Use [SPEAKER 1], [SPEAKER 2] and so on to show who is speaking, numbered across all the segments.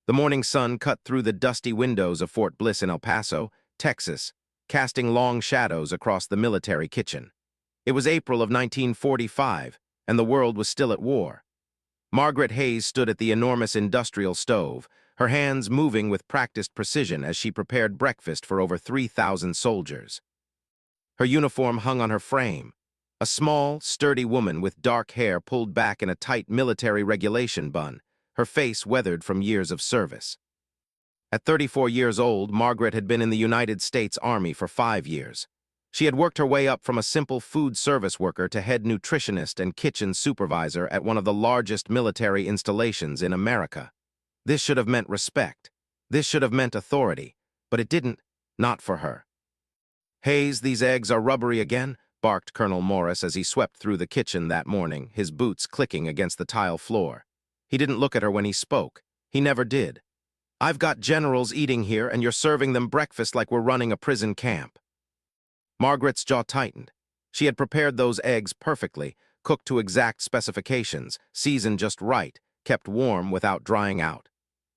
[SPEAKER 1] The morning sun cut through the dusty windows of Fort Bliss in El Paso, Texas, casting long shadows across the military kitchen. It was April of 1945, and the world was still at war. Margaret Hayes stood at the enormous industrial stove, her hands moving with practiced precision as she prepared breakfast for over 3,000 soldiers. Her uniform hung on her frame, a small, sturdy woman with dark hair pulled back in a tight military regulation bun, her face weathered from years of service. At 34 years old, Margaret had been in the United States Army for 5 years. She had worked her way up from a simple food service worker to head nutritionist and kitchen supervisor at one of the largest military installations in America. This should have meant respect. This should have meant authority. But it didn't, not for her. "Hayes, these eggs are rubbery again," barked Colonel Morris as he swept through the kitchen that morning, his boots clicking against the tile floor. He didn't look at her when he spoke. He never did. "I've got generals eating here, and you're serving them breakfast like we're running a prison camp." Margaret's jaw tightened. She had prepared those eggs perfectly, cooked to exact specifications, seasoned just right, kept warm without drying out.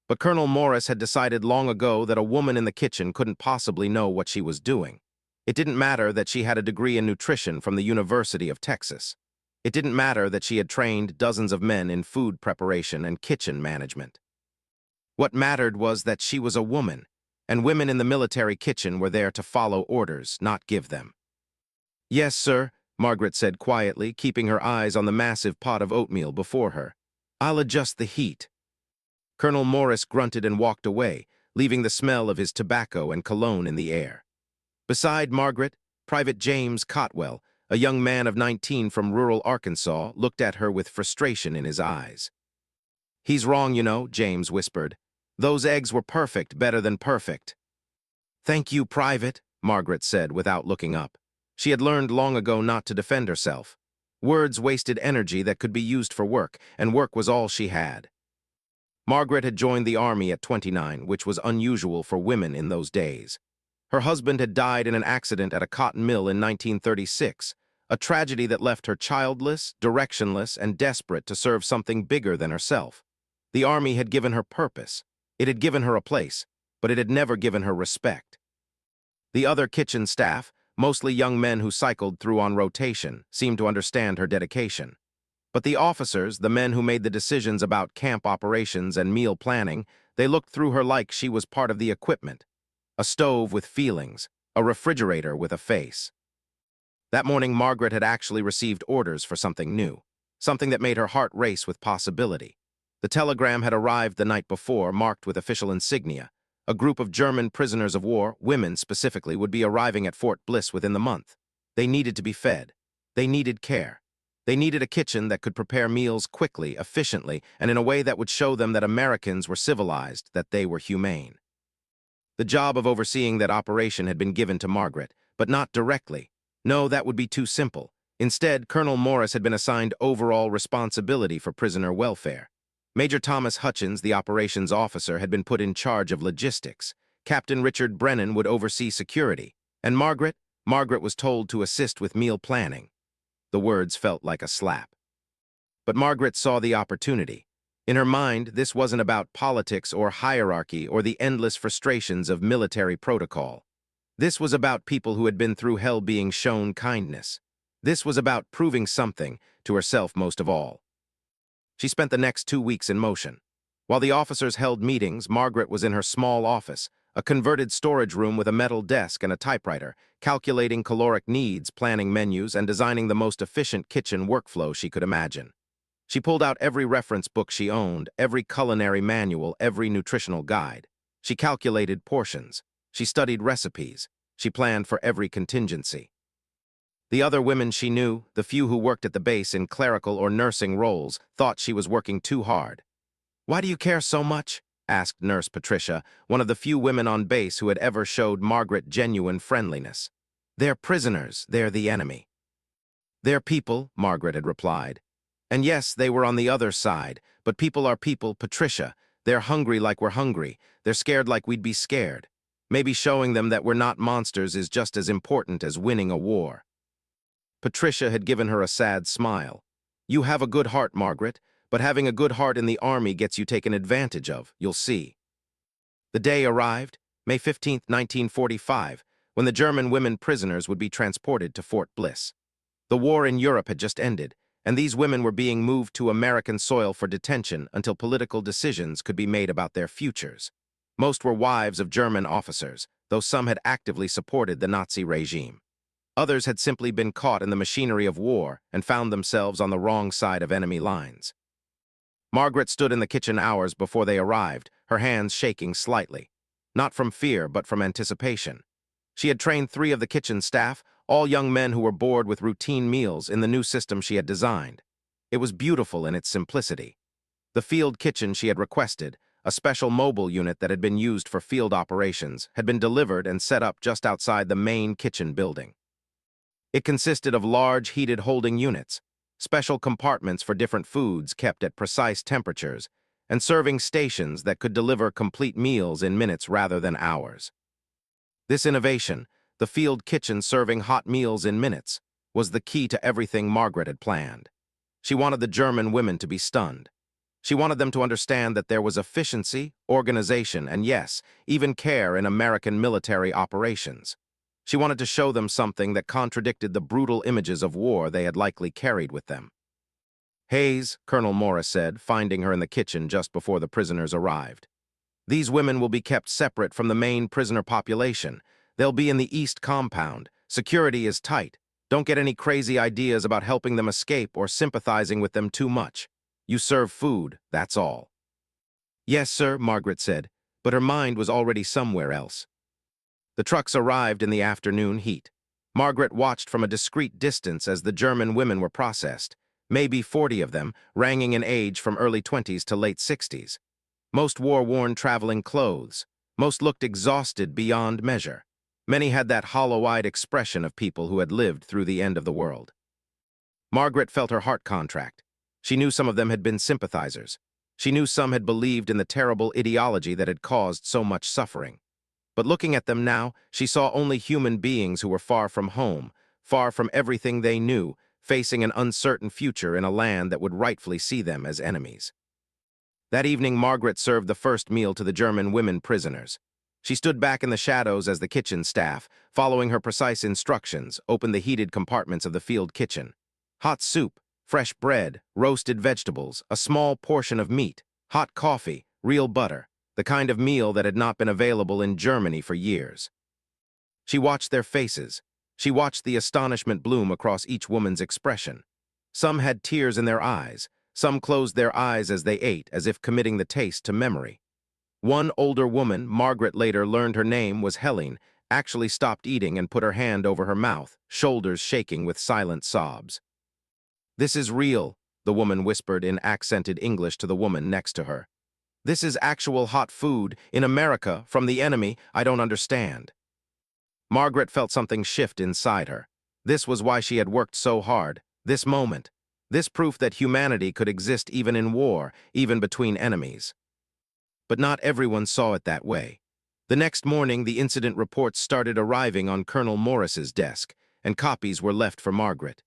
[SPEAKER 1] But Colonel Morris had decided long ago that a woman in the kitchen couldn't possibly know what she was doing. It didn't matter that she had a degree in nutrition from the University of Texas. It didn't matter that she had trained dozens of men in food preparation and kitchen management. What mattered was that she was a woman, and women in the military kitchen were there to follow orders, not give them. "Yes, sir," Margaret said quietly, keeping her eyes on the massive pot of oatmeal before her. "I'll adjust the heat." Colonel Morris grunted and walked away, leaving the smell of his tobacco and cologne in the air. Beside Margaret, Private James Cotwell, a young man of 19 from rural Arkansas, looked at her with frustration in his eyes. "He's wrong, you know," James whispered. "Those eggs were perfect, better than perfect." "Thank you, Private," Margaret said without looking up. She had learned long ago not to defend herself. Words wasted energy that could be used for work, and work was all she had. Margaret had joined the army at 29, which was unusual for women in those days. Her husband had died in an accident at a cotton mill in 1936, a tragedy that left her childless, directionless, and desperate to serve something bigger than herself. The army had given her purpose. It had given her a place, but it had never given her respect. The other kitchen staff, mostly young men who cycled through on rotation, seemed to understand her dedication. But the officers, the men who made the decisions about camp operations and meal planning, they looked through her like she was part of the equipment. A stove with feelings, a refrigerator with a face. That morning, Margaret had actually received orders for something new, something that made her heart race with possibility. The telegram had arrived the night before, marked with official insignia. A group of German prisoners of war, women specifically, would be arriving at Fort Bliss within the month. They needed to be fed. They needed care. They needed a kitchen that could prepare meals quickly, efficiently, and in a way that would show them that Americans were civilized, that they were humane. The job of overseeing that operation had been given to Margaret, but not directly. No, that would be too simple. Instead, Colonel Morris had been assigned overall responsibility for prisoner welfare. Major Thomas Hutchins, the operations officer, had been put in charge of logistics. Captain Richard Brennan would oversee security. And Margaret was told to assist with meal planning. The words felt like a slap. But Margaret saw the opportunity. In her mind, this wasn't about politics or hierarchy or the endless frustrations of military protocol. This was about people who had been through hell being shown kindness. This was about proving something, to herself most of all. She spent the next 2 weeks in motion. While the officers held meetings, Margaret was in her small office, a converted storage room with a metal desk and a typewriter, calculating caloric needs, planning menus, and designing the most efficient kitchen workflow she could imagine. She pulled out every reference book she owned, every culinary manual, every nutritional guide. She calculated portions. She studied recipes. She planned for every contingency. The other women she knew, the few who worked at the base in clerical or nursing roles, thought she was working too hard. "Why do you care so much?" asked Nurse Patricia, one of the few women on base who had ever showed Margaret genuine friendliness. "They're prisoners. They're the enemy." "They're people," Margaret had replied. "And yes, they were on the other side, but people are people, Patricia. They're hungry like we're hungry. They're scared like we'd be scared. Maybe showing them that we're not monsters is just as important as winning a war." Patricia had given her a sad smile. "You have a good heart, Margaret, but having a good heart in the army gets you taken advantage of, you'll see." The day arrived, May 15, 1945, when the German women prisoners would be transported to Fort Bliss. The war in Europe had just ended, and these women were being moved to American soil for detention until political decisions could be made about their futures. Most were wives of German officers, though some had actively supported the Nazi regime. Others had simply been caught in the machinery of war and found themselves on the wrong side of enemy lines. Margaret stood in the kitchen hours before they arrived, her hands shaking slightly. Not from fear, but from anticipation. She had trained 3 of the kitchen staff, all young men who were bored with routine meals, in the new system she had designed. It was beautiful in its simplicity. The field kitchen she had requested, a special mobile unit that had been used for field operations, had been delivered and set up just outside the main kitchen building. It consisted of large heated holding units, special compartments for different foods kept at precise temperatures, and serving stations that could deliver complete meals in minutes rather than hours. This innovation, the field kitchen serving hot meals in minutes, was the key to everything Margaret had planned. She wanted the German women to be stunned. She wanted them to understand that there was efficiency, organization, and yes, even care in American military operations. She wanted to show them something that contradicted the brutal images of war they had likely carried with them. "Hayes," Colonel Morris said, finding her in the kitchen just before the prisoners arrived. "These women will be kept separate from the main prisoner population. They'll be in the East Compound. Security is tight. Don't get any crazy ideas about helping them escape or sympathizing with them too much. You serve food, that's all." "Yes, sir," Margaret said, but her mind was already somewhere else. The trucks arrived in the afternoon heat. Margaret watched from a discreet distance as the German women were processed, maybe 40 of them, ranging in age from early 20s to late 60s. Most wore worn traveling clothes. Most looked exhausted beyond measure. Many had that hollow-eyed expression of people who had lived through the end of the world. Margaret felt her heart contract. She knew some of them had been sympathizers. She knew some had believed in the terrible ideology that had caused so much suffering. But looking at them now, she saw only human beings who were far from home, far from everything they knew, facing an uncertain future in a land that would rightfully see them as enemies. That evening, Margaret served the first meal to the German women prisoners. She stood back in the shadows as the kitchen staff, following her precise instructions, opened the heated compartments of the field kitchen. Hot soup, fresh bread, roasted vegetables, a small portion of meat, hot coffee, real butter, the kind of meal that had not been available in Germany for years. She watched their faces. She watched the astonishment bloom across each woman's expression. Some had tears in their eyes. Some closed their eyes as they ate, as if committing the taste to memory. One older woman, Margaret later learned her name was Helene, actually stopped eating and put her hand over her mouth, shoulders shaking with silent sobs. "This is real," the woman whispered in accented English to the woman next to her. "This is actual hot food, in America, from the enemy. I don't understand." Margaret felt something shift inside her. This was why she had worked so hard. This moment. This proof that humanity could exist even in war, even between enemies. But not everyone saw it that way. The next morning, the incident reports started arriving on Colonel Morris's desk, and copies were left for Margaret.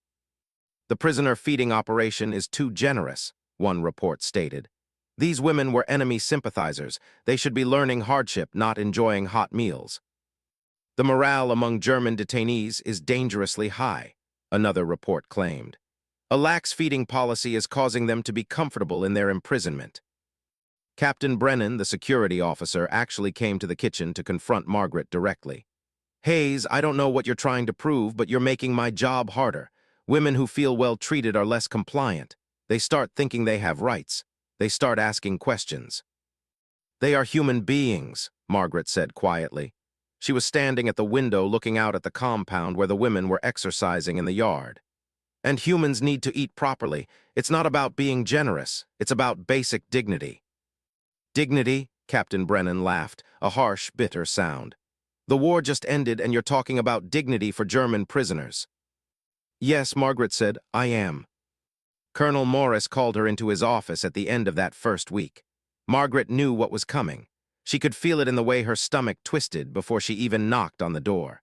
[SPEAKER 1] "The prisoner feeding operation is too generous," one report stated. "These women were enemy sympathizers. They should be learning hardship, not enjoying hot meals." "The morale among German detainees is dangerously high," another report claimed. "A lax feeding policy is causing them to be comfortable in their imprisonment." Captain Brennan, the security officer, actually came to the kitchen to confront Margaret directly. "Hayes, I don't know what you're trying to prove, but you're making my job harder. Women who feel well treated are less compliant. They start thinking they have rights. They start asking questions." "They are human beings," Margaret said quietly. She was standing at the window looking out at the compound where the women were exercising in the yard. "And humans need to eat properly. It's not about being generous. It's about basic dignity." "Dignity?" Captain Brennan laughed, a harsh, bitter sound. "The war just ended and you're talking about dignity for German prisoners." "Yes," Margaret said, "I am." Colonel Morris called her into his office at the end of that first week. Margaret knew what was coming. She could feel it in the way her stomach twisted before she even knocked on the door.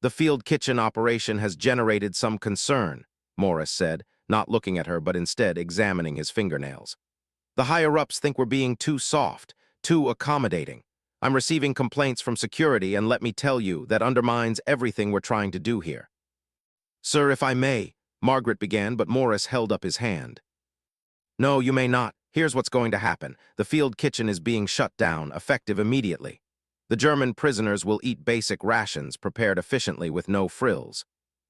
[SPEAKER 1] "The field kitchen operation has generated some concern," Morris said, not looking at her but instead examining his fingernails. "The higher-ups think we're being too soft, too accommodating. I'm receiving complaints from security, and let me tell you, that undermines everything we're trying to do here." "Sir, if I may," Margaret began, but Morris held up his hand. "No, you may not. Here's what's going to happen. The field kitchen is being shut down, effective immediately. The German prisoners will eat basic rations prepared efficiently with no frills.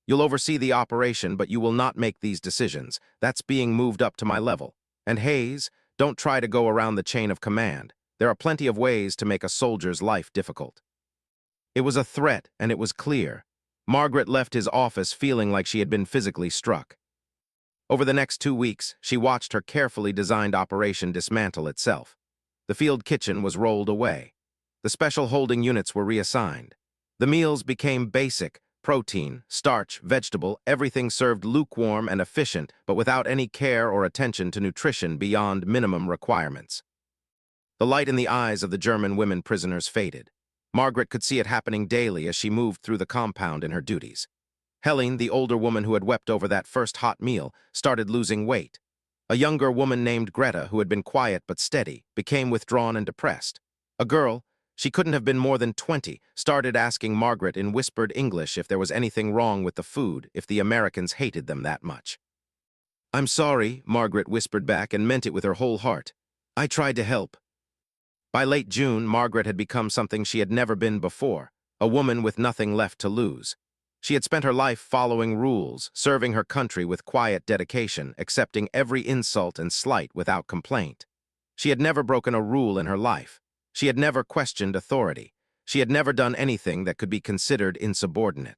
[SPEAKER 1] You'll oversee the operation, but you will not make these decisions. That's being moved up to my level. And Hayes, don't try to go around the chain of command. There are plenty of ways to make a soldier's life difficult." It was a threat, and it was clear. Margaret left his office feeling like she had been physically struck. Over the next 2 weeks, she watched her carefully designed operation dismantle itself. The field kitchen was rolled away. The special holding units were reassigned. The meals became basic: protein, starch, vegetable, everything served lukewarm and efficient, but without any care or attention to nutrition beyond minimum requirements. The light in the eyes of the German women prisoners faded. Margaret could see it happening daily as she moved through the compound in her duties. Helene, the older woman who had wept over that first hot meal, started losing weight. A younger woman named Greta, who had been quiet but steady, became withdrawn and depressed. A girl, she couldn't have been more than 20, started asking Margaret in whispered English if there was anything wrong with the food, if the Americans hated them that much. "I'm sorry," Margaret whispered back, and meant it with her whole heart. "I tried to help." By late June, Margaret had become something she had never been before, a woman with nothing left to lose. She had spent her life following rules, serving her country with quiet dedication, accepting every insult and slight without complaint. She had never broken a rule in her life. She had never questioned authority. She had never done anything that could be considered insubordinate.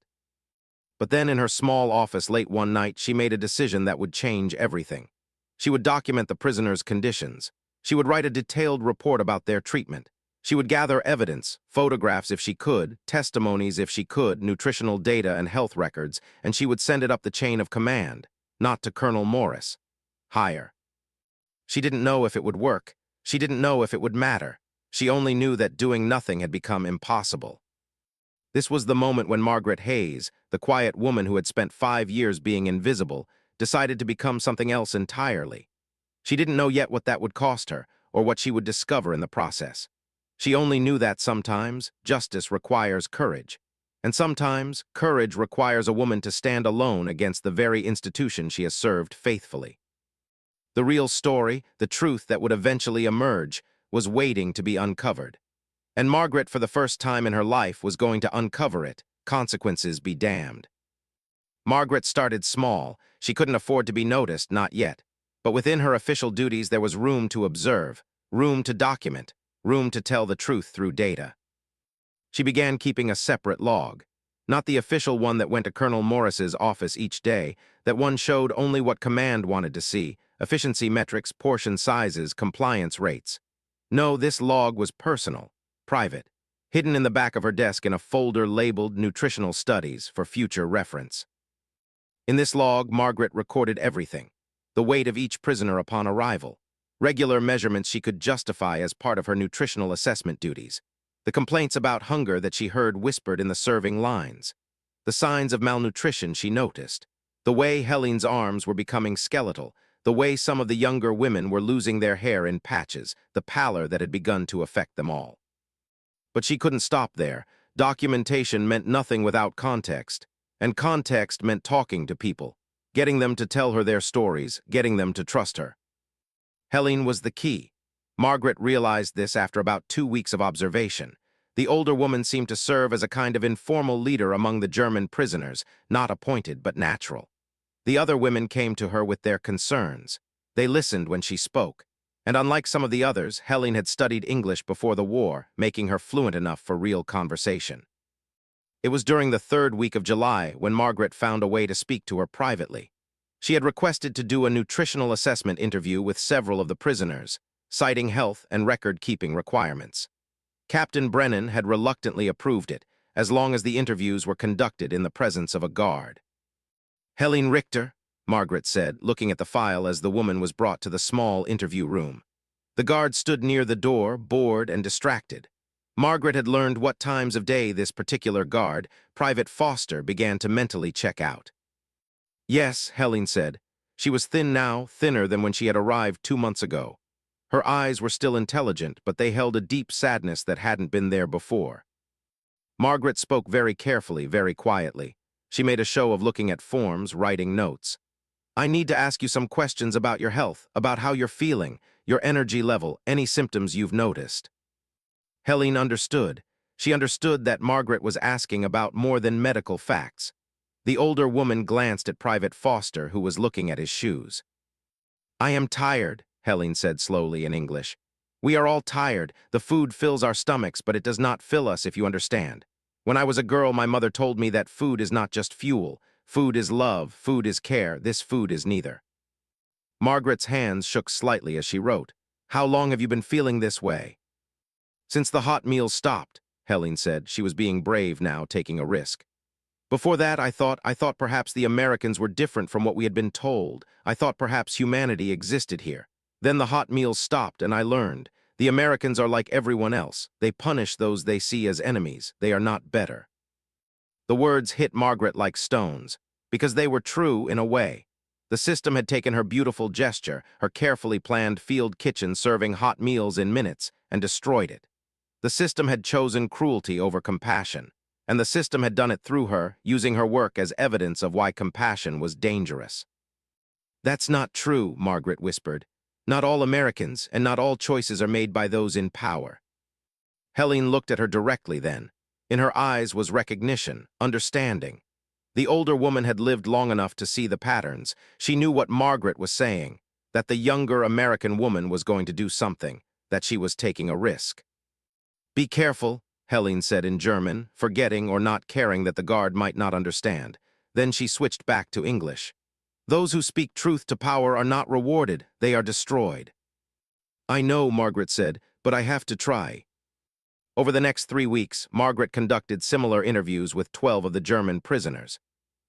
[SPEAKER 1] But then in her small office late one night, she made a decision that would change everything. She would document the prisoners' conditions. She would write a detailed report about their treatment. She would gather evidence, photographs if she could, testimonies if she could, nutritional data and health records, and she would send it up the chain of command, not to Colonel Morris. Higher. She didn't know if it would work. She didn't know if it would matter. She only knew that doing nothing had become impossible. This was the moment when Margaret Hayes, the quiet woman who had spent 5 years being invisible, decided to become something else entirely. She didn't know yet what that would cost her, or what she would discover in the process. She only knew that sometimes justice requires courage, and sometimes courage requires a woman to stand alone against the very institution she has served faithfully. The real story, the truth that would eventually emerge, was waiting to be uncovered. And Margaret, for the first time in her life, was going to uncover it, consequences be damned. Margaret started small. She couldn't afford to be noticed, not yet. But within her official duties there was room to observe, room to document, room to tell the truth through data. She began keeping a separate log, not the official one that went to Colonel Morris's office each day, that one showed only what command wanted to see: efficiency metrics, portion sizes, compliance rates. No, this log was personal, private, hidden in the back of her desk in a folder labeled Nutritional Studies for future reference. In this log, Margaret recorded everything: the weight of each prisoner upon arrival, regular measurements she could justify as part of her nutritional assessment duties, the complaints about hunger that she heard whispered in the serving lines, the signs of malnutrition she noticed, the way Helene's arms were becoming skeletal, the way some of the younger women were losing their hair in patches, the pallor that had begun to affect them all. But she couldn't stop there. Documentation meant nothing without context, and context meant talking to people, getting them to tell her their stories, getting them to trust her. Helene was the key. Margaret realized this after about 2 weeks of observation. The older woman seemed to serve as a kind of informal leader among the German prisoners, not appointed but natural. The other women came to her with their concerns. They listened when she spoke. And unlike some of the others, Helene had studied English before the war, making her fluent enough for real conversation. It was during the 3rd week of July when Margaret found a way to speak to her privately. She had requested to do a nutritional assessment interview with several of the prisoners, citing health and record-keeping requirements. Captain Brennan had reluctantly approved it, as long as the interviews were conducted in the presence of a guard. "Helene Richter," Margaret said, looking at the file as the woman was brought to the small interview room. The guard stood near the door, bored and distracted. Margaret had learned what times of day this particular guard, Private Foster, began to mentally check out. "Yes," Helene said. She was thin now, thinner than when she had arrived 2 months ago. Her eyes were still intelligent, but they held a deep sadness that hadn't been there before. Margaret spoke very carefully, very quietly. She made a show of looking at forms, writing notes. I need to ask you some questions about your health, about how you're feeling, your energy level, any symptoms you've noticed. Helene understood. She understood that Margaret was asking about more than medical facts. The older woman glanced at Private Foster, who was looking at his shoes. I am tired, Helene said slowly in English. We are all tired. The food fills our stomachs, but it does not fill us, if you understand. When I was a girl, my mother told me that food is not just fuel. Food is love, food is care, this food is neither. Margaret's hands shook slightly as she wrote. How long have you been feeling this way? Since the hot meals stopped, Helene said. She was being brave now, taking a risk. Before that, I thought perhaps the Americans were different from what we had been told. I thought perhaps humanity existed here. Then the hot meals stopped, and I learned. The Americans are like everyone else. They punish those they see as enemies. They are not better. The words hit Margaret like stones, because they were true in a way. The system had taken her beautiful gesture, her carefully planned field kitchen serving hot meals in minutes, and destroyed it. The system had chosen cruelty over compassion, and the system had done it through her, using her work as evidence of why compassion was dangerous. That's not true, Margaret whispered. Not all Americans, and not all choices are made by those in power. Helene looked at her directly then. In her eyes was recognition, understanding. The older woman had lived long enough to see the patterns. She knew what Margaret was saying, that the younger American woman was going to do something, that she was taking a risk. Be careful, Helene said in German, forgetting or not caring that the guard might not understand. Then she switched back to English. Those who speak truth to power are not rewarded, they are destroyed. I know, Margaret said, but I have to try. Over the next 3 weeks, Margaret conducted similar interviews with 12 of the German prisoners.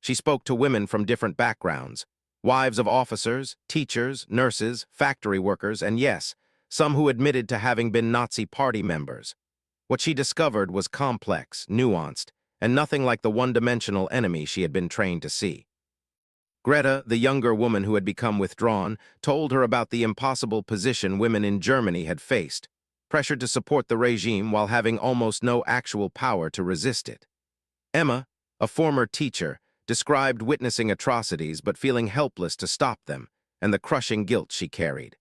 [SPEAKER 1] She spoke to women from different backgrounds, wives of officers, teachers, nurses, factory workers, and yes, some who admitted to having been Nazi Party members. What she discovered was complex, nuanced, and nothing like the one-dimensional enemy she had been trained to see. Greta, the younger woman who had become withdrawn, told her about the impossible position women in Germany had faced, pressured to support the regime while having almost no actual power to resist it. Emma, a former teacher, described witnessing atrocities but feeling helpless to stop them, and the crushing guilt she carried.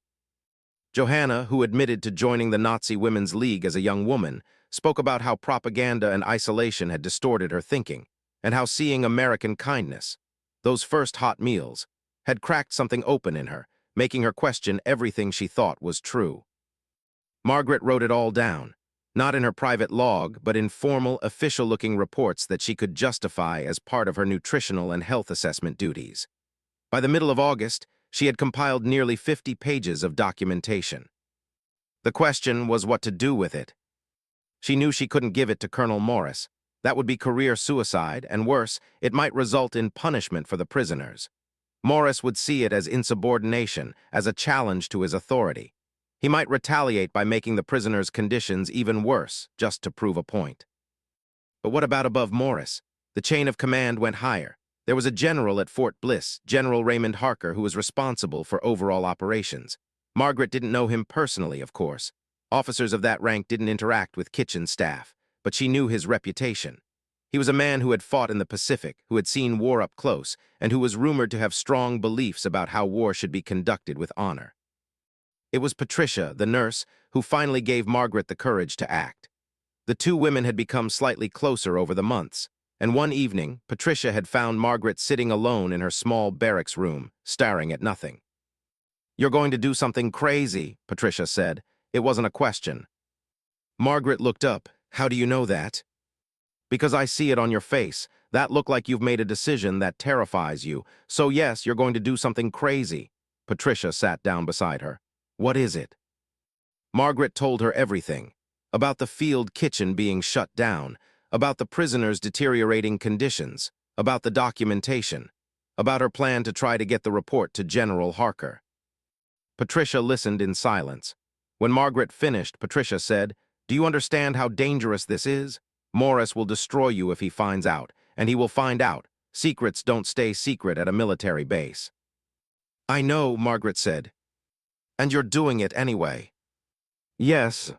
[SPEAKER 1] Johanna, who admitted to joining the Nazi Women's League as a young woman, spoke about how propaganda and isolation had distorted her thinking, and how seeing American kindness, those first hot meals, had cracked something open in her, making her question everything she thought was true. Margaret wrote it all down, not in her private log, but in formal, official-looking reports that she could justify as part of her nutritional and health assessment duties. By the middle of August, she had compiled nearly 50 pages of documentation. The question was what to do with it. She knew she couldn't give it to Colonel Morris. That would be career suicide, and worse, it might result in punishment for the prisoners. Morris would see it as insubordination, as a challenge to his authority. He might retaliate by making the prisoners' conditions even worse, just to prove a point. But what about above Morris? The chain of command went higher. There was a general at Fort Bliss, General Raymond Harker, who was responsible for overall operations. Margaret didn't know him personally, of course. Officers of that rank didn't interact with kitchen staff, but she knew his reputation. He was a man who had fought in the Pacific, who had seen war up close, and who was rumored to have strong beliefs about how war should be conducted with honor. It was Patricia, the nurse, who finally gave Margaret the courage to act. The two women had become slightly closer over the months, and one evening, Patricia had found Margaret sitting alone in her small barracks room, staring at nothing. "You're going to do something crazy," Patricia said. It wasn't a question. Margaret looked up. "How do you know that?" "Because I see it on your face. That look like you've made a decision that terrifies you. So yes, you're going to do something crazy." Patricia sat down beside her. "What is it?" Margaret told her everything. About the field kitchen being shut down, about the prisoners' deteriorating conditions, about the documentation, about her plan to try to get the report to General Harker. Patricia listened in silence. When Margaret finished, Patricia said, "Do you understand how dangerous this is? Morris will destroy you if he finds out, and he will find out. Secrets don't stay secret at a military base." "I know," Margaret said. "And you're doing it anyway." Yes.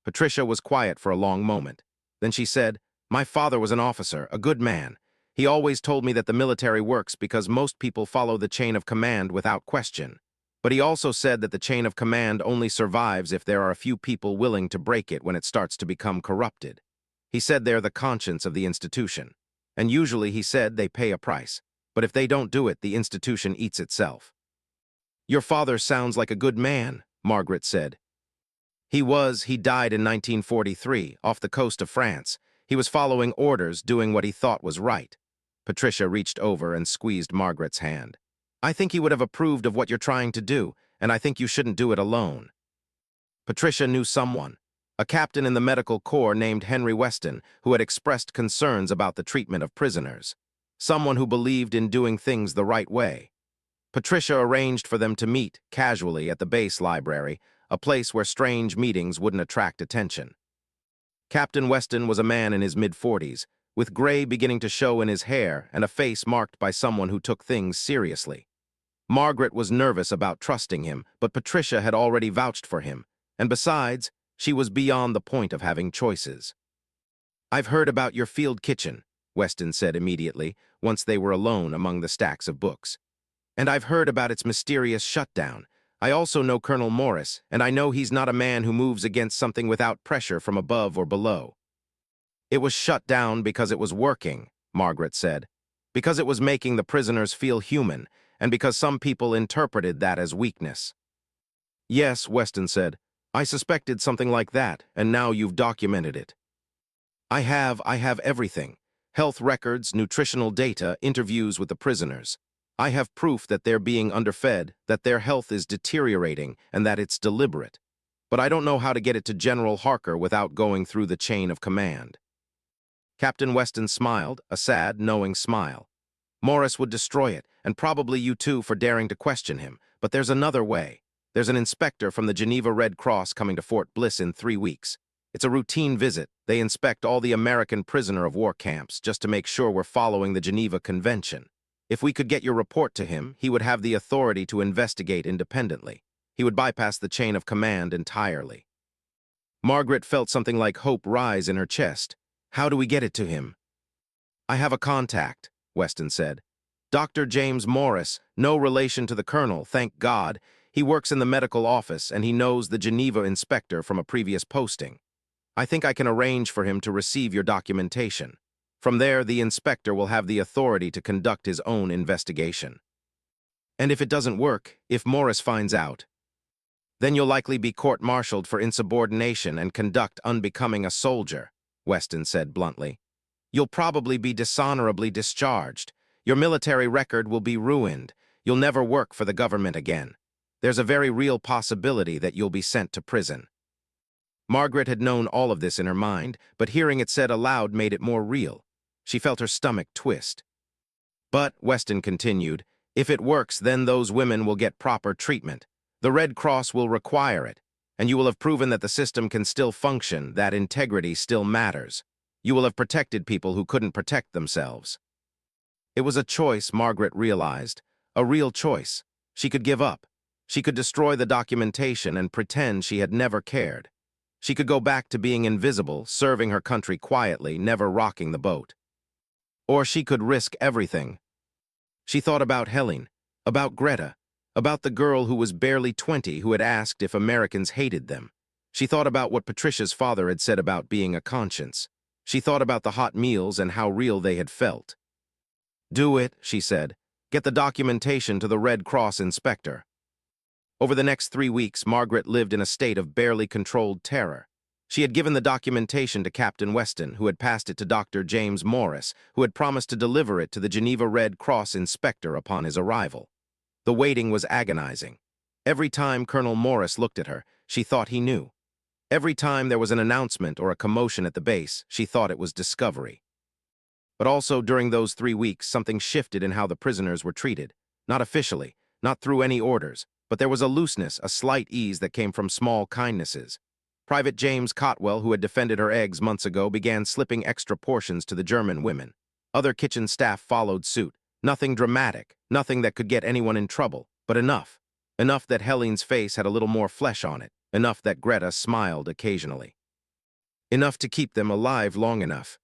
[SPEAKER 1] Patricia was quiet for a long moment. Then she said, "My father was an officer, a good man. He always told me that the military works because most people follow the chain of command without question. But he also said that the chain of command only survives if there are a few people willing to break it when it starts to become corrupted. He said they're the conscience of the institution. And usually he said they pay a price. But if they don't do it, the institution eats itself." "Your father sounds like a good man," Margaret said. He died in 1943, off the coast of France. He was following orders, doing what he thought was right. Patricia reached over and squeezed Margaret's hand. "I think he would have approved of what you're trying to do, and I think you shouldn't do it alone." Patricia knew someone, a captain in the medical corps named Henry Weston, who had expressed concerns about the treatment of prisoners. Someone who believed in doing things the right way. Patricia arranged for them to meet, casually, at the base library, a place where strange meetings wouldn't attract attention. Captain Weston was a man in his mid-40s, with gray beginning to show in his hair and a face marked by someone who took things seriously. Margaret was nervous about trusting him, but Patricia had already vouched for him, and besides, she was beyond the point of having choices. "I've heard about your field kitchen," Weston said immediately, once they were alone among the stacks of books. "And I've heard about its mysterious shutdown. I also know Colonel Morris, and I know he's not a man who moves against something without pressure from above or below." "It was shut down because it was working," Margaret said. "Because it was making the prisoners feel human, and because some people interpreted that as weakness." "Yes," Weston said. "I suspected something like that, and now you've documented it." I have everything. Health records, nutritional data, interviews with the prisoners. I have proof that they're being underfed, that their health is deteriorating, and that it's deliberate. But I don't know how to get it to General Harker without going through the chain of command." Captain Weston smiled, a sad, knowing smile. "Morris would destroy it, and probably you too for daring to question him. But there's another way. There's an inspector from the Geneva Red Cross coming to Fort Bliss in 3 weeks. It's a routine visit. They inspect all the American prisoner of war camps just to make sure we're following the Geneva Convention. If we could get your report to him, he would have the authority to investigate independently. He would bypass the chain of command entirely." Margaret felt something like hope rise in her chest. "How do we get it to him?" "I have a contact," Weston said. "Dr. James Morris, no relation to the colonel, thank God. He works in the medical office, and he knows the Geneva inspector from a previous posting. I think I can arrange for him to receive your documentation. From there, the inspector will have the authority to conduct his own investigation. And if it doesn't work, if Morris finds out, then you'll likely be court-martialed for insubordination and conduct unbecoming a soldier," Weston said bluntly. "You'll probably be dishonorably discharged. Your military record will be ruined. You'll never work for the government again. There's a very real possibility that you'll be sent to prison." Margaret had known all of this in her mind, but hearing it said aloud made it more real. She felt her stomach twist. "But," Weston continued, "if it works, then those women will get proper treatment. The Red Cross will require it, and you will have proven that the system can still function, that integrity still matters. You will have protected people who couldn't protect themselves." It was a choice, Margaret realized, a real choice. She could give up. She could destroy the documentation and pretend she had never cared. She could go back to being invisible, serving her country quietly, never rocking the boat. Or she could risk everything. She thought about Helene, about Greta, about the girl who was barely 20 who had asked if Americans hated them. She thought about what Patricia's father had said about being a conscience. She thought about the hot meals and how real they had felt. "Do it," she said. "Get the documentation to the Red Cross inspector." Over the next 3 weeks, Margaret lived in a state of barely controlled terror. She had given the documentation to Captain Weston, who had passed it to Dr. James Morris, who had promised to deliver it to the Geneva Red Cross inspector upon his arrival. The waiting was agonizing. Every time Colonel Morris looked at her, she thought he knew. Every time there was an announcement or a commotion at the base, she thought it was discovery. But also during those 3 weeks, something shifted in how the prisoners were treated. Not officially, not through any orders, but there was a looseness, a slight ease that came from small kindnesses. Private James Cotwell, who had defended her eggs months ago, began slipping extra portions to the German women. Other kitchen staff followed suit. Nothing dramatic, nothing that could get anyone in trouble, but enough. Enough that Helene's face had a little more flesh on it. enough that Greta smiled occasionally. Enough to keep them alive long enough.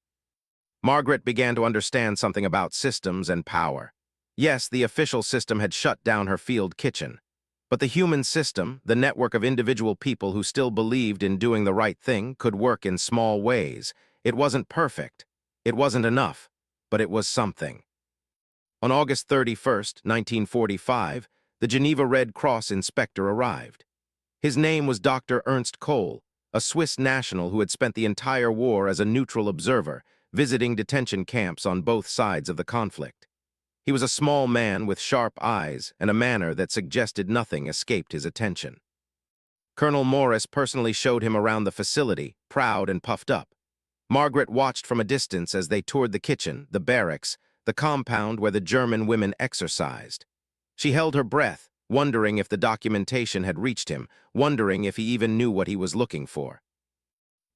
[SPEAKER 1] Margaret began to understand something about systems and power. Yes, the official system had shut down her field kitchen. But the human system, the network of individual people who still believed in doing the right thing, could work in small ways. It wasn't perfect. It wasn't enough. But it was something. On August 31st, 1945, the Geneva Red Cross inspector arrived. His name was Dr. Ernst Kohl, a Swiss national who had spent the entire war as a neutral observer, visiting detention camps on both sides of the conflict. He was a small man with sharp eyes and a manner that suggested nothing escaped his attention. Colonel Morris personally showed him around the facility, proud and puffed up. Margaret watched from a distance as they toured the kitchen, the barracks, the compound where the German women exercised. She held her breath, wondering if the documentation had reached him, wondering if he even knew what he was looking for.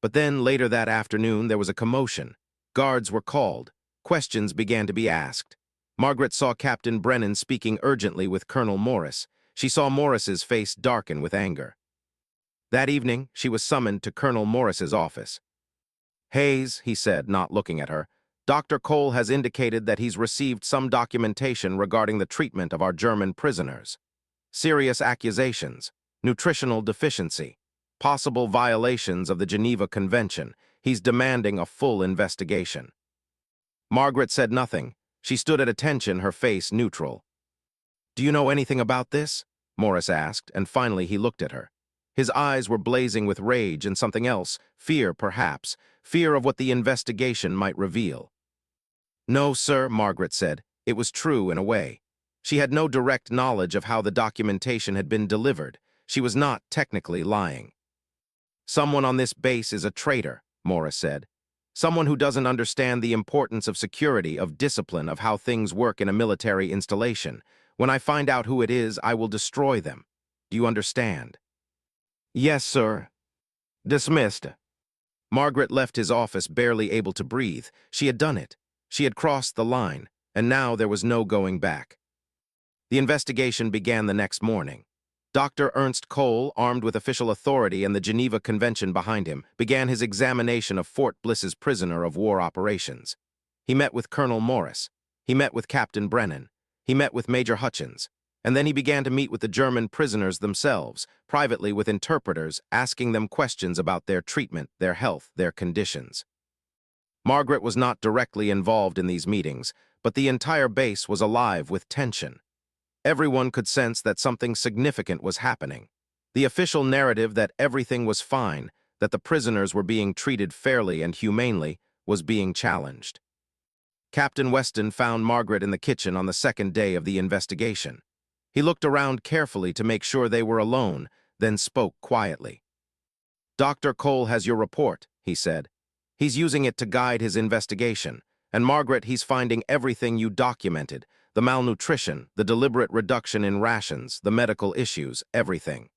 [SPEAKER 1] But then, later that afternoon, there was a commotion. Guards were called. Questions began to be asked. Margaret saw Captain Brennan speaking urgently with Colonel Morris. She saw Morris's face darken with anger. That evening, she was summoned to Colonel Morris's office. "Hayes," he said, not looking at her, "Dr. Kohl has indicated that he's received some documentation regarding the treatment of our German prisoners. Serious accusations, nutritional deficiency, possible violations of the Geneva Convention. He's demanding a full investigation." Margaret said nothing. She stood at attention, her face neutral. "Do you know anything about this?" Morris asked, and finally he looked at her. His eyes were blazing with rage and something else, fear perhaps, fear of what the investigation might reveal. "No, sir," Margaret said. It was true in a way. She had no direct knowledge of how the documentation had been delivered. She was not technically lying. "Someone on this base is a traitor," Morris said. "Someone who doesn't understand the importance of security, of discipline, of how things work in a military installation. When I find out who it is, I will destroy them. Do you understand?" "Yes, sir." "Dismissed." Margaret left his office barely able to breathe. She had done it. She had crossed the line, and now there was no going back. The investigation began the next morning. Dr. Ernst Kohl, armed with official authority and the Geneva Convention behind him, began his examination of Fort Bliss's prisoner of war operations. He met with Colonel Morris. He met with Captain Brennan. He met with Major Hutchins. And then he began to meet with the German prisoners themselves, privately with interpreters, asking them questions about their treatment, their health, their conditions. Margaret was not directly involved in these meetings, but the entire base was alive with tension. Everyone could sense that something significant was happening. The official narrative that everything was fine, that the prisoners were being treated fairly and humanely, was being challenged. Captain Weston found Margaret in the kitchen on the second day of the investigation. He looked around carefully to make sure they were alone, then spoke quietly. "Dr. Kohl has your report," he said. "He's using it to guide his investigation. And Margaret, he's finding everything you documented, the malnutrition, the deliberate reduction in rations, the medical issues, everything."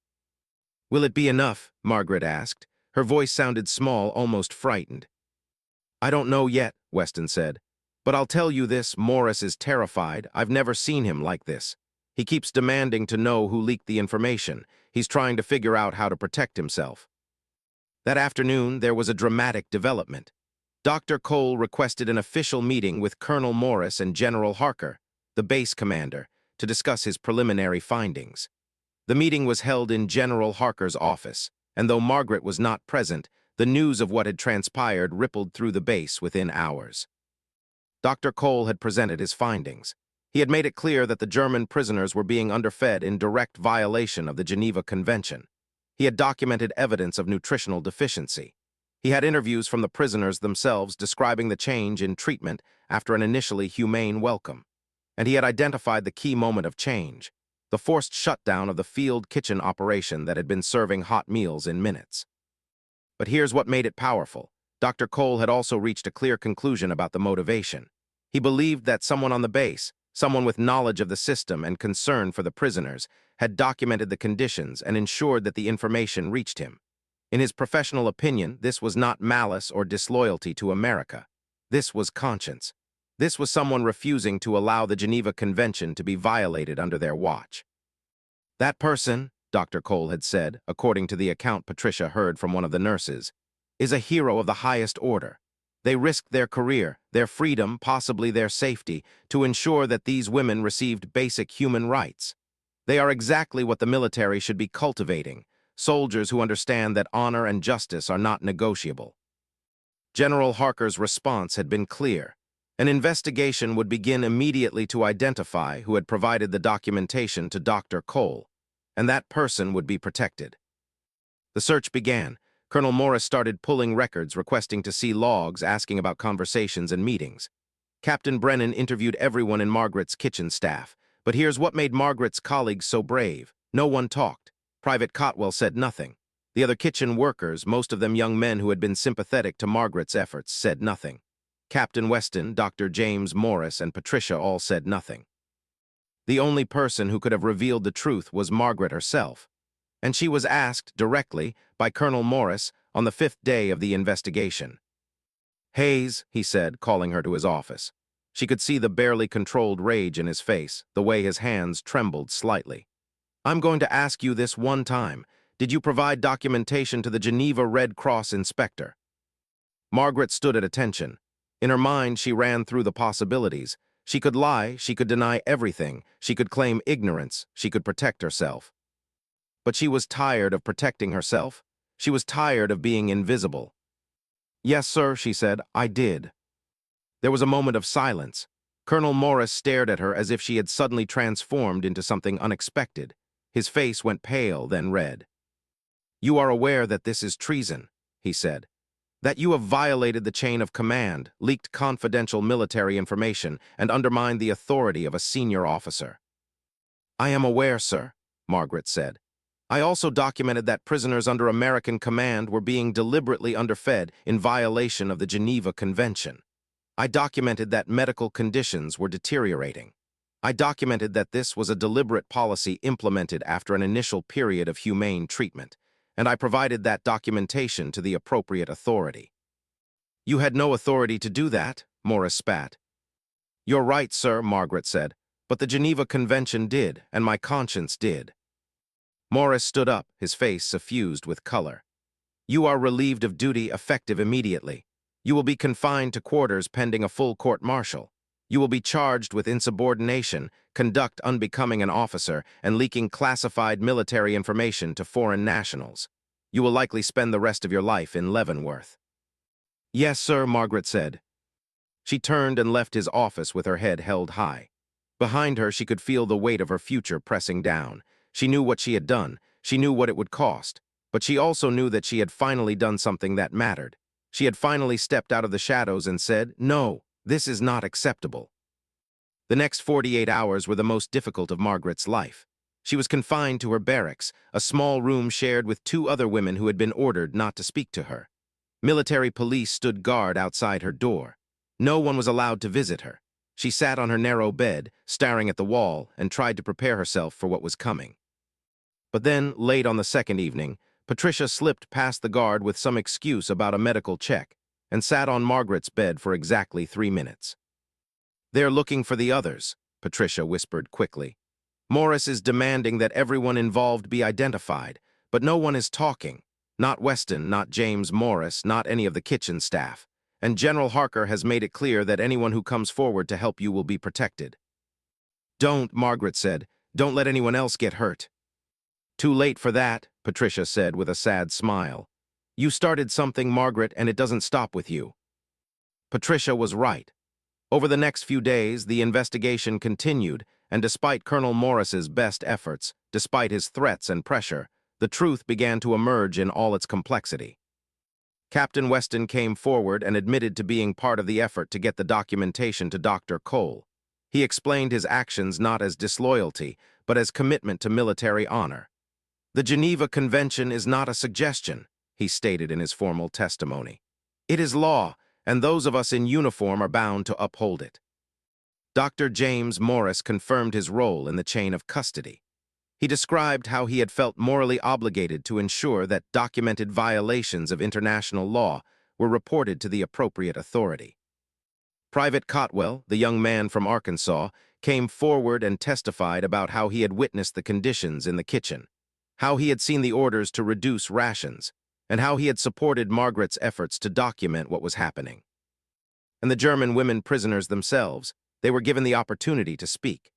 [SPEAKER 1] "Will it be enough?" Margaret asked. Her voice sounded small, almost frightened. "I don't know yet," Weston said. "But I'll tell you this, Morris is terrified. I've never seen him like this. He keeps demanding to know who leaked the information. He's trying to figure out how to protect himself." That afternoon, there was a dramatic development. Dr. Kohl requested an official meeting with Colonel Morris and General Harker, the base commander, to discuss his preliminary findings. The meeting was held in General Harker's office, and though Margaret was not present, the news of what had transpired rippled through the base within hours. Dr. Kohl had presented his findings. He had made it clear that the German prisoners were being underfed in direct violation of the Geneva Convention. He had documented evidence of nutritional deficiency. He had interviews from the prisoners themselves describing the change in treatment after an initially humane welcome. And he had identified the key moment of change, the forced shutdown of the field kitchen operation that had been serving hot meals in minutes. But here's what made it powerful. Dr. Kohl had also reached a clear conclusion about the motivation. He believed that someone on the base, someone with knowledge of the system and concern for the prisoners, had documented the conditions and ensured that the information reached him. In his professional opinion, this was not malice or disloyalty to America. This was conscience. This was someone refusing to allow the Geneva Convention to be violated under their watch. That person, Dr. Cole had said, according to the account Patricia heard from one of the nurses, is a hero of the highest order. They risked their career, their freedom, possibly their safety, to ensure that these women received basic human rights. They are exactly what the military should be cultivating, soldiers who understand that honor and justice are not negotiable. General Harker's response had been clear. An investigation would begin immediately to identify who had provided the documentation to Dr. Cole, and that person would be protected. The search began. Colonel Morris started pulling records, requesting to see logs, asking about conversations and meetings. Captain Brennan interviewed everyone in Margaret's kitchen staff. But here's what made Margaret's colleagues so brave. No one talked. Private Cotwell said nothing. The other kitchen workers, most of them young men who had been sympathetic to Margaret's efforts, said nothing. Captain Weston, Dr. James Morris, and Patricia all said nothing. The only person who could have revealed the truth was Margaret herself, and she was asked directly by Colonel Morris on the 5th day of the investigation. "Hayes," he said, calling her to his office. She could see the barely controlled rage in his face, the way his hands trembled slightly. "I'm going to ask you this one time. Did you provide documentation to the Geneva Red Cross inspector?" Margaret stood at attention. In her mind, she ran through the possibilities. She could lie, she could deny everything, she could claim ignorance, she could protect herself. But she was tired of protecting herself. She was tired of being invisible. "Yes, sir," she said, "I did." There was a moment of silence. Colonel Morris stared at her as if she had suddenly transformed into something unexpected. His face went pale, then red. "You are aware that this is treason," he said. "That you have violated the chain of command, leaked confidential military information, and undermined the authority of a senior officer." "I am aware, sir," Margaret said. "I also documented that prisoners under American command were being deliberately underfed in violation of the Geneva Convention. I documented that medical conditions were deteriorating. I documented that this was a deliberate policy implemented after an initial period of humane treatment, and I provided that documentation to the appropriate authority." "You had no authority to do that," Morris spat. "You're right, sir," Margaret said, "but the Geneva Convention did, and my conscience did." Morris stood up, his face suffused with color. "You are relieved of duty effective immediately. You will be confined to quarters pending a full court-martial. You will be charged with insubordination, conduct unbecoming an officer, and leaking classified military information to foreign nationals. You will likely spend the rest of your life in Leavenworth." "Yes, sir," Margaret said. She turned and left his office with her head held high. Behind her, she could feel the weight of her future pressing down. She knew what she had done. She knew what it would cost. But she also knew that she had finally done something that mattered. She had finally stepped out of the shadows and said, "No, this is not acceptable." The next 48 hours were the most difficult of Margaret's life. She was confined to her barracks, a small room shared with 2 other women who had been ordered not to speak to her. Military police stood guard outside her door. No one was allowed to visit her. She sat on her narrow bed, staring at the wall, and tried to prepare herself for what was coming. But then, late on the 2nd evening, Patricia slipped past the guard with some excuse about a medical check and sat on Margaret's bed for exactly 3 minutes. "They're looking for the others," Patricia whispered quickly. "Morris is demanding that everyone involved be identified, but no one is talking. Not Weston, not James Morris, not any of the kitchen staff. And General Harker has made it clear that anyone who comes forward to help you will be protected." "Don't," Margaret said. "Don't let anyone else get hurt." "Too late for that," Patricia said with a sad smile. "You started something, Margaret, and it doesn't stop with you." Patricia was right. Over the next few days, the investigation continued, and despite Colonel Morris's best efforts, despite his threats and pressure, the truth began to emerge in all its complexity. Captain Weston came forward and admitted to being part of the effort to get the documentation to Dr. Cole. He explained his actions not as disloyalty, but as commitment to military honor. "The Geneva Convention is not a suggestion," he stated in his formal testimony. "It is law, and those of us in uniform are bound to uphold it." Dr. James Morris confirmed his role in the chain of custody. He described how he had felt morally obligated to ensure that documented violations of international law were reported to the appropriate authority. Private Cotwell, the young man from Arkansas, came forward and testified about how he had witnessed the conditions in the kitchen. how he had seen the orders to reduce rations, and how he had supported Margaret's efforts to document what was happening. And the German women prisoners themselves, they were given the opportunity to speak.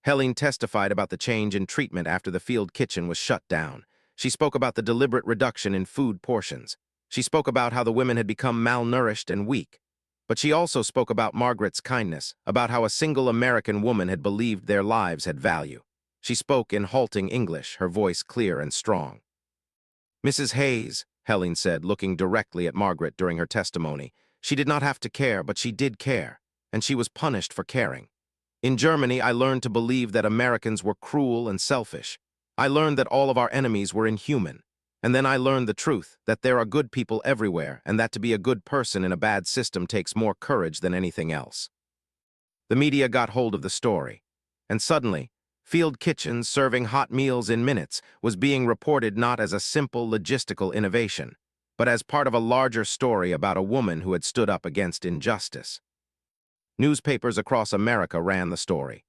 [SPEAKER 1] Helene testified about the change in treatment after the field kitchen was shut down. She spoke about the deliberate reduction in food portions. She spoke about how the women had become malnourished and weak. But she also spoke about Margaret's kindness, about how a single American woman had believed their lives had value. She spoke in halting English, her voice clear and strong. "Mrs. Hayes," Helene said, looking directly at Margaret during her testimony, "she did not have to care, but she did care, and she was punished for caring. In Germany, I learned to believe that Americans were cruel and selfish. I learned that all of our enemies were inhuman. And then I learned the truth, that there are good people everywhere, and that to be a good person in a bad system takes more courage than anything else." The media got hold of the story, and suddenly, field kitchens serving hot meals in minutes was being reported not as a simple logistical innovation, but as part of a larger story about a woman who had stood up against injustice. Newspapers across America ran the story.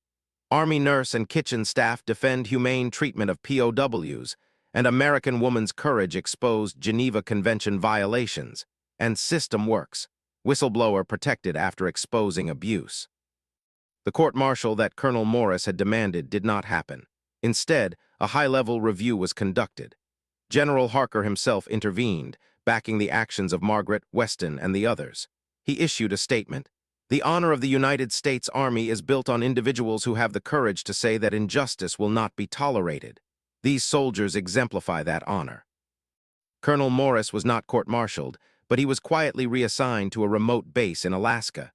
[SPEAKER 1] Army nurse and kitchen staff defend humane treatment of POWs, and American woman's courage exposed Geneva Convention violations, and system works, whistleblower protected after exposing abuse. The court-martial that Colonel Morris had demanded did not happen. Instead, a high-level review was conducted. General Harker himself intervened, backing the actions of Margaret, Weston, and the others. He issued a statement. "The honor of the United States Army is built on individuals who have the courage to say that injustice will not be tolerated. These soldiers exemplify that honor." Colonel Morris was not court-martialed, but he was quietly reassigned to a remote base in Alaska.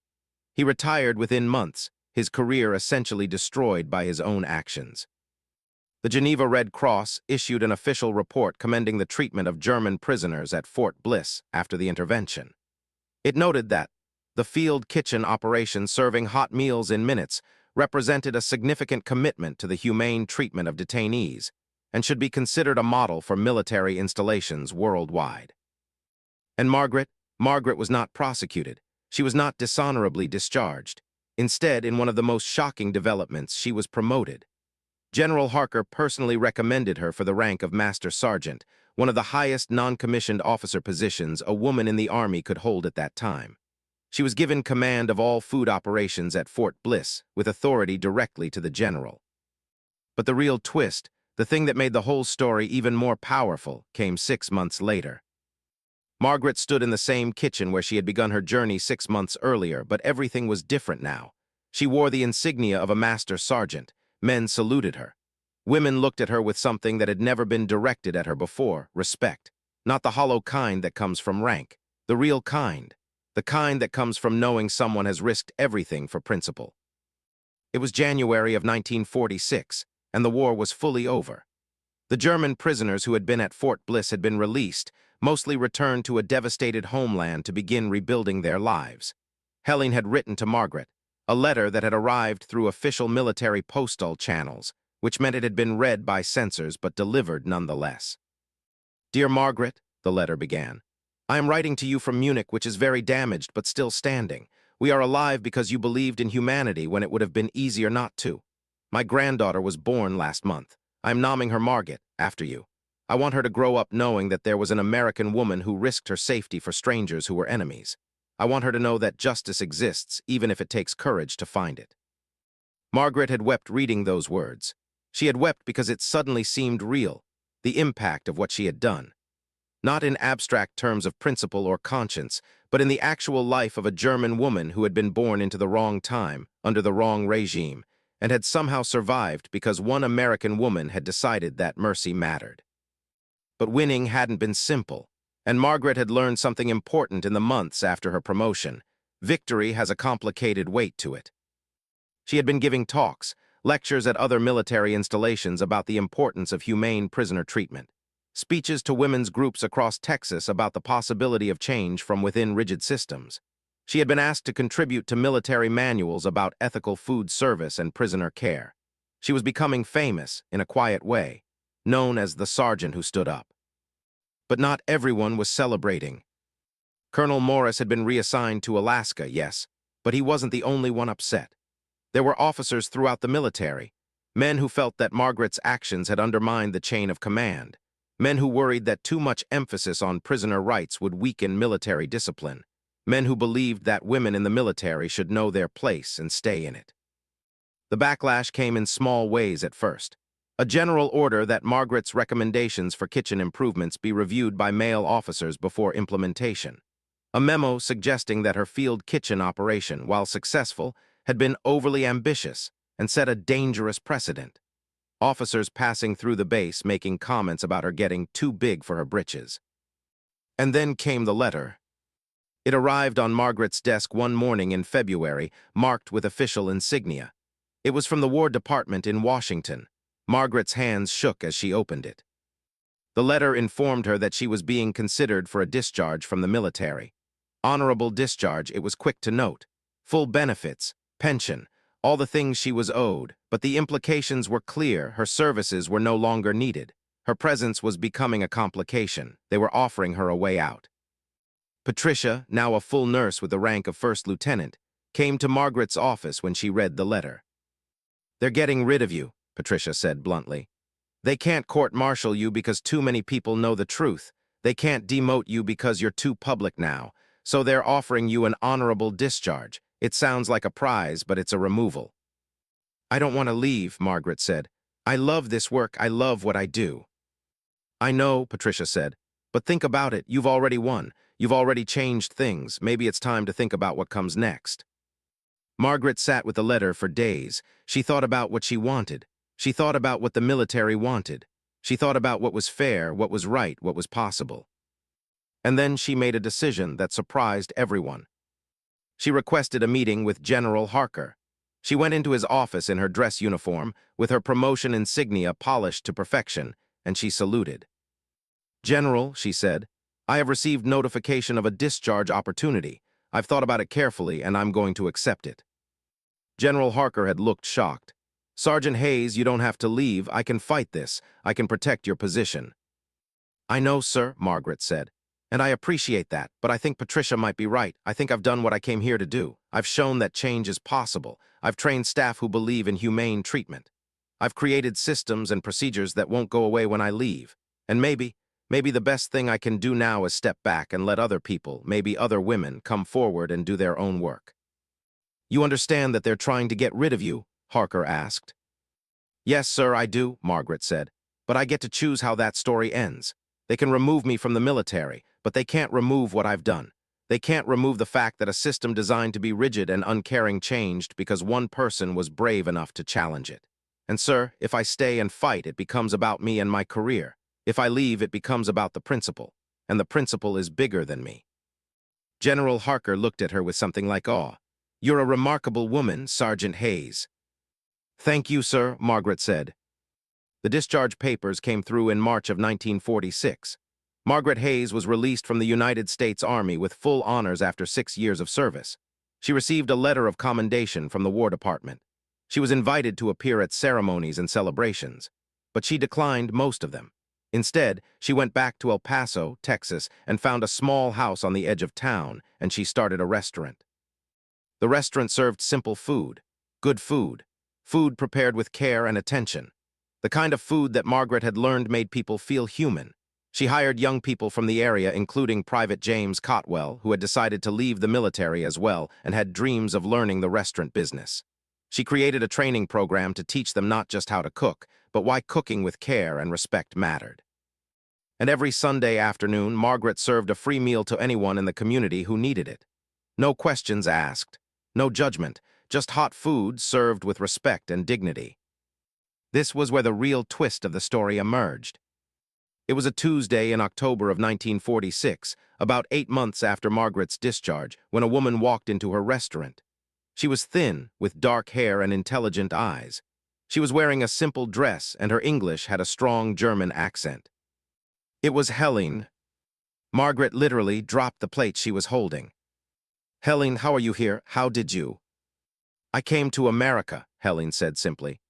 [SPEAKER 1] He retired within months, his career essentially destroyed by his own actions. The Geneva Red Cross issued an official report commending the treatment of German prisoners at Fort Bliss after the intervention. It noted that the field kitchen operation serving hot meals in minutes represented a significant commitment to the humane treatment of detainees and should be considered a model for military installations worldwide. And Margaret was not prosecuted. She was not dishonorably discharged. Instead, in one of the most shocking developments, she was promoted. General Harker personally recommended her for the rank of Master Sergeant, one of the highest non-commissioned officer positions a woman in the Army could hold at that time. She was given command of all food operations at Fort Bliss, with authority directly to the general. But the real twist, the thing that made the whole story even more powerful, came 6 months later. Margaret stood in the same kitchen where she had begun her journey 6 months earlier, but everything was different now. She wore the insignia of a Master Sergeant. Men saluted her. Women looked at her with something that had never been directed at her before: respect. Not the hollow kind that comes from rank, the real kind. The kind that comes from knowing someone has risked everything for principle. It was January of 1946, and the war was fully over. The German prisoners who had been at Fort Bliss had been released, mostly returned to a devastated homeland to begin rebuilding their lives. Helene had written to Margaret, a letter that had arrived through official military postal channels, which meant it had been read by censors but delivered nonetheless. "Dear Margaret," the letter began, "I am writing to you from Munich, which is very damaged but still standing. We are alive because you believed in humanity when it would have been easier not to. My granddaughter was born last month. I am naming her Margaret, after you. I want her to grow up knowing that there was an American woman who risked her safety for strangers who were enemies. I want her to know that justice exists, even if it takes courage to find it." Margaret had wept reading those words. She had wept because it suddenly seemed real, the impact of what she had done. Not in abstract terms of principle or conscience, but in the actual life of a German woman who had been born into the wrong time, under the wrong regime, and had somehow survived because one American woman had decided that mercy mattered. But winning hadn't been simple, and Margaret had learned something important in the months after her promotion. Victory has a complicated weight to it. She had been giving talks, lectures at other military installations about the importance of humane prisoner treatment, speeches to women's groups across Texas about the possibility of change from within rigid systems. She had been asked to contribute to military manuals about ethical food service and prisoner care. She was becoming famous, in a quiet way, known as the sergeant who stood up. But not everyone was celebrating. Colonel Morris had been reassigned to Alaska, yes, but he wasn't the only one upset. There were officers throughout the military. Men who felt that Margaret's actions had undermined the chain of command. Men who worried that too much emphasis on prisoner rights would weaken military discipline. Men who believed that women in the military should know their place and stay in it. The backlash came in small ways at first. A general order that Margaret's recommendations for kitchen improvements be reviewed by male officers before implementation. A memo suggesting that her field kitchen operation, while successful, had been overly ambitious and set a dangerous precedent. Officers passing through the base making comments about her getting too big for her britches. And then came the letter. It arrived on Margaret's desk one morning in February, marked with official insignia. It was from the War Department in Washington. Margaret's hands shook as she opened it. The letter informed her that she was being considered for a discharge from the military. Honorable discharge, it was quick to note. Full benefits, pension, all the things she was owed, but the implications were clear. Her services were no longer needed. Her presence was becoming a complication. They were offering her a way out. Patricia, now a full nurse with the rank of first lieutenant, came to Margaret's office when she read the letter. "They're getting rid of you," Patricia said bluntly. "They can't court-martial you because too many people know the truth. They can't demote you because you're too public now. So they're offering you an honorable discharge. It sounds like a prize, but it's a removal." "I don't want to leave," Margaret said. "I love this work. I love what I do." "I know," Patricia said, "but think about it. You've already won. You've already changed things. Maybe it's time to think about what comes next." Margaret sat with the letter for days. She thought about what she wanted. She thought about what the military wanted. She thought about what was fair, what was right, what was possible. And then she made a decision that surprised everyone. She requested a meeting with General Harker. She went into his office in her dress uniform, with her promotion insignia polished to perfection, and she saluted. "General," she said, "I have received notification of a discharge opportunity. I've thought about it carefully, and I'm going to accept it." General Harker had looked shocked. "Sergeant Hayes, you don't have to leave. I can fight this. I can protect your position." "I know, sir," Margaret said, "and I appreciate that, but I think Patricia might be right. I think I've done what I came here to do. I've shown that change is possible. I've trained staff who believe in humane treatment. I've created systems and procedures that won't go away when I leave. And maybe the best thing I can do now is step back and let other people, maybe other women, come forward and do their own work." "You understand that they're trying to get rid of you?" Harker asked. "Yes, sir, I do," Margaret said. "But I get to choose how that story ends. They can remove me from the military, but they can't remove what I've done. They can't remove the fact that a system designed to be rigid and uncaring changed because one person was brave enough to challenge it. And sir, if I stay and fight, it becomes about me and my career. If I leave, it becomes about the principle, and the principle is bigger than me." General Harker looked at her with something like awe. "You're a remarkable woman, Sergeant Hayes." "Thank you, sir," Margaret said. The discharge papers came through in March of 1946. Margaret Hayes was released from the United States Army with full honors after 6 years of service. She received a letter of commendation from the War Department. She was invited to appear at ceremonies and celebrations, but she declined most of them. Instead, she went back to El Paso, Texas, and found a small house on the edge of town, and she started a restaurant. The restaurant served simple food, good food, food prepared with care and attention. The kind of food that Margaret had learned made people feel human. She hired young people from the area, including Private James Cotwell, who had decided to leave the military as well and had dreams of learning the restaurant business. She created a training program to teach them not just how to cook, but why cooking with care and respect mattered. And every Sunday afternoon, Margaret served a free meal to anyone in the community who needed it. No questions asked, no judgment, just hot food served with respect and dignity. This was where the real twist of the story emerged. It was a Tuesday in October of 1946, about 8 months after Margaret's discharge, when a woman walked into her restaurant. She was thin, with dark hair and intelligent eyes. She was wearing a simple dress, and her English had a strong German accent. It was Helene. Margaret literally dropped the plate she was holding. "Helene, how are you here? How did you?" "I came to America," Helene said simply.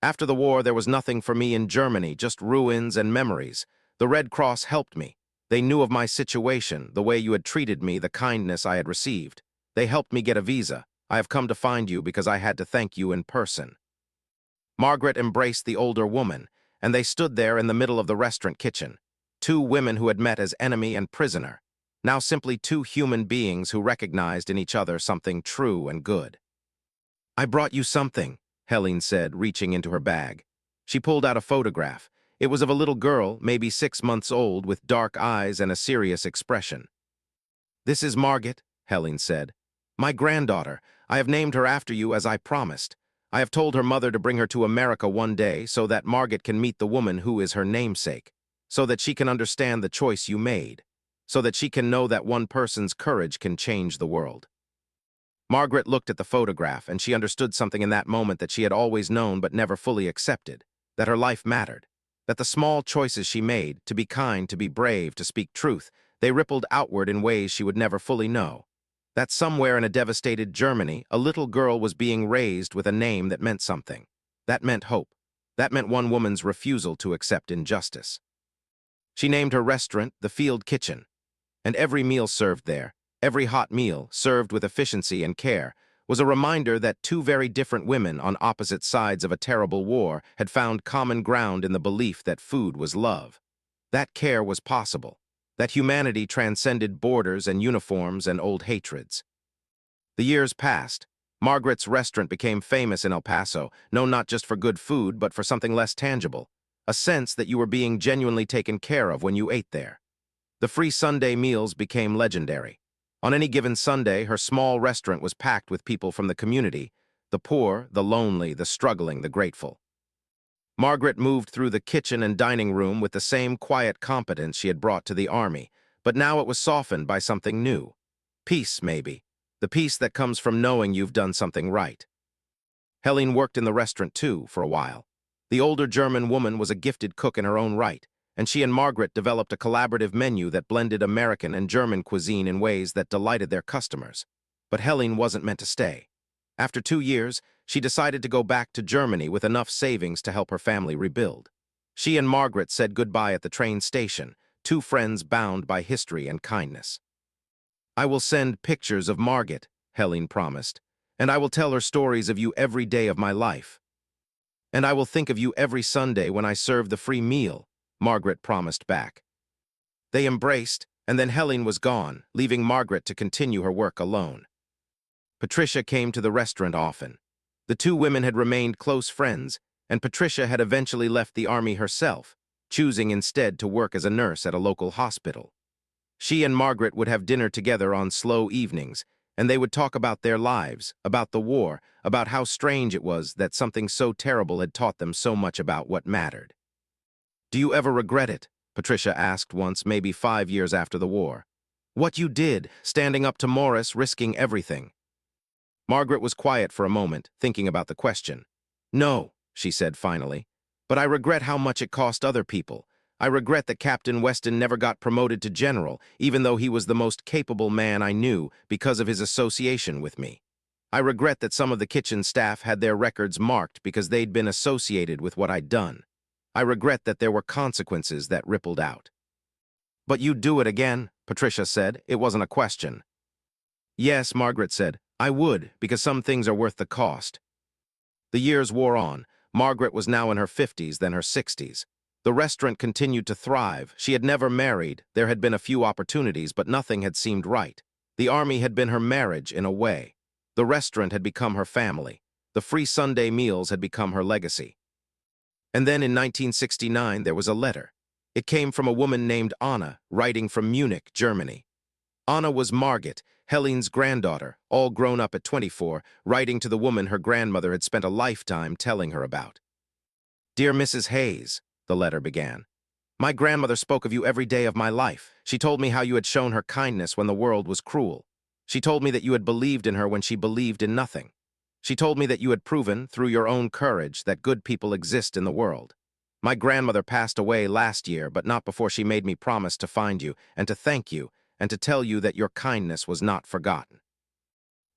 [SPEAKER 1] "After the war, there was nothing for me in Germany, just ruins and memories. The Red Cross helped me. They knew of my situation, the way you had treated me, the kindness I had received. They helped me get a visa. I have come to find you because I had to thank you in person." Margaret embraced the older woman, and they stood there in the middle of the restaurant kitchen. Two women who had met as enemy and prisoner, now simply two human beings who recognized in each other something true and good. "I brought you something," Helene said, reaching into her bag. She pulled out a photograph. It was of a little girl, maybe 6 months old, with dark eyes and a serious expression. "This is Margaret," Helene said. "My granddaughter. I have named her after you as I promised. I have told her mother to bring her to America one day so that Margaret can meet the woman who is her namesake, so that she can understand the choice you made, so that she can know that one person's courage can change the world." Margaret looked at the photograph, and she understood something in that moment that she had always known but never fully accepted, that her life mattered, that the small choices she made, to be kind, to be brave, to speak truth, they rippled outward in ways she would never fully know. That somewhere in a devastated Germany, a little girl was being raised with a name that meant something. That meant hope. That meant one woman's refusal to accept injustice. She named her restaurant the Field Kitchen, and every meal served there, every hot meal, served with efficiency and care, was a reminder that two very different women on opposite sides of a terrible war had found common ground in the belief that food was love. That care was possible, that humanity transcended borders and uniforms and old hatreds. The years passed. Margaret's restaurant became famous in El Paso, known not just for good food, but for something less tangible, a sense that you were being genuinely taken care of when you ate there. The free Sunday meals became legendary. On any given Sunday, her small restaurant was packed with people from the community, the poor, the lonely, the struggling, the grateful. Margaret moved through the kitchen and dining room with the same quiet competence she had brought to the army, but now it was softened by something new. Peace, maybe. The peace that comes from knowing you've done something right. Helene worked in the restaurant too, for a while. The older German woman was a gifted cook in her own right, and she and Margaret developed a collaborative menu that blended American and German cuisine in ways that delighted their customers. But Helene wasn't meant to stay. After 2 years, she decided to go back to Germany with enough savings to help her family rebuild. She and Margaret said goodbye at the train station, two friends bound by history and kindness. "I will send pictures of Margaret," Helene promised, "and I will tell her stories of you every day of my life. And I will think of you every Sunday when I serve the free meal," Margaret promised back. They embraced, and then Helene was gone, leaving Margaret to continue her work alone. Patricia came to the restaurant often. The two women had remained close friends, and Patricia had eventually left the army herself, choosing instead to work as a nurse at a local hospital. She and Margaret would have dinner together on slow evenings, and they would talk about their lives, about the war, about how strange it was that something so terrible had taught them so much about what mattered. "Do you ever regret it?" Patricia asked once, maybe 5 years after the war. "What you did, standing up to Morris, risking everything?" Margaret was quiet for a moment, thinking about the question. "No," she said finally, "but I regret how much it cost other people. I regret that Captain Weston never got promoted to general, even though he was the most capable man I knew because of his association with me. I regret that some of the kitchen staff had their records marked because they'd been associated with what I'd done. I regret that there were consequences that rippled out." "But you'd do it again," Patricia said. It wasn't a question. "Yes," Margaret said, "I would, because some things are worth the cost." The years wore on. Margaret was now in her 50s, then her 60s. The restaurant continued to thrive. She had never married. There had been a few opportunities, but nothing had seemed right. The army had been her marriage, in a way. The restaurant had become her family. The free Sunday meals had become her legacy. And then in 1969, there was a letter. It came from a woman named Anna, writing from Munich, Germany. Anna was Margaret, Helene's granddaughter, all grown up at 24, writing to the woman her grandmother had spent a lifetime telling her about. "Dear Mrs. Hayes," the letter began, "my grandmother spoke of you every day of my life. She told me how you had shown her kindness when the world was cruel. She told me that you had believed in her when she believed in nothing. She told me that you had proven, through your own courage, that good people exist in the world. My grandmother passed away last year, but not before she made me promise to find you, and to thank you, and to tell you that your kindness was not forgotten.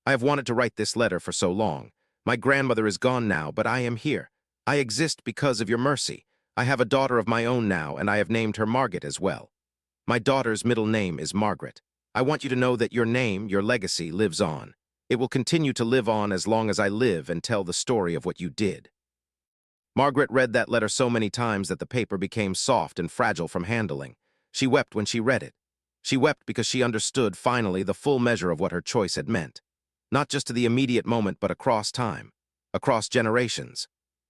[SPEAKER 1] I have wanted to write this letter for so long. My grandmother is gone now, but I am here. I exist because of your mercy. I have a daughter of my own now, and I have named her Margaret as well. My daughter's middle name is Margaret. I want you to know that your name, your legacy, lives on. It will continue to live on as long as I live and tell the story of what you did." Margaret read that letter so many times that the paper became soft and fragile from handling. She wept when she read it. She wept because she understood, finally, the full measure of what her choice had meant. Not just to the immediate moment, but across time, across generations.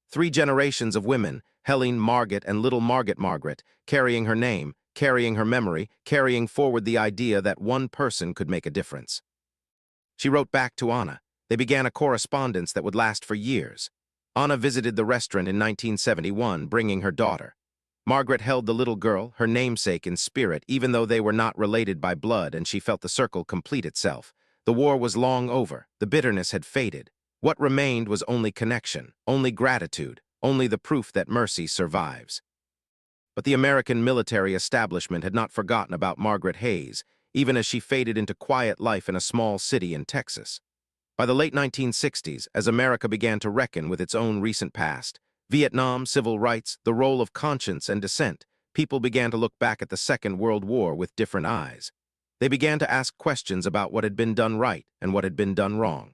[SPEAKER 1] 3 generations of women, Helene Margaret and little Margaret, carrying her name, carrying her memory, carrying forward the idea that one person could make a difference. She wrote back to Anna. They began a correspondence that would last for years. Anna visited the restaurant in 1971, bringing her daughter. Margaret held the little girl, her namesake, in spirit, even though they were not related by blood, and she felt the circle complete itself. The war was long over. The bitterness had faded. What remained was only connection, only gratitude, only the proof that mercy survives. But the American military establishment had not forgotten about Margaret Hayes, even as she faded into quiet life in a small city in Texas. By the late 1960s, as America began to reckon with its own recent past, Vietnam, civil rights, the role of conscience and dissent, people began to look back at the Second World War with different eyes. They began to ask questions about what had been done right and what had been done wrong.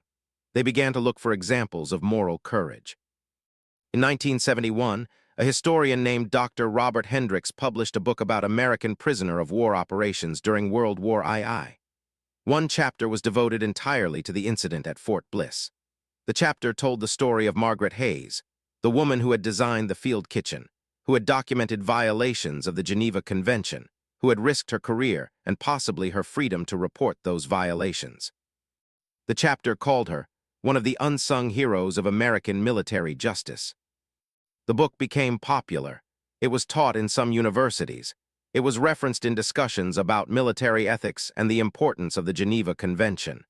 [SPEAKER 1] They began to look for examples of moral courage. In 1971, a historian named Dr. Robert Hendricks published a book about American prisoner of war operations during World War II. One chapter was devoted entirely to the incident at Fort Bliss. The chapter told the story of Margaret Hayes, the woman who had designed the field kitchen, who had documented violations of the Geneva Convention, who had risked her career and possibly her freedom to report those violations. The chapter called her one of the unsung heroes of American military justice. The book became popular. It was taught in some universities. It was referenced in discussions about military ethics and the importance of the Geneva Convention.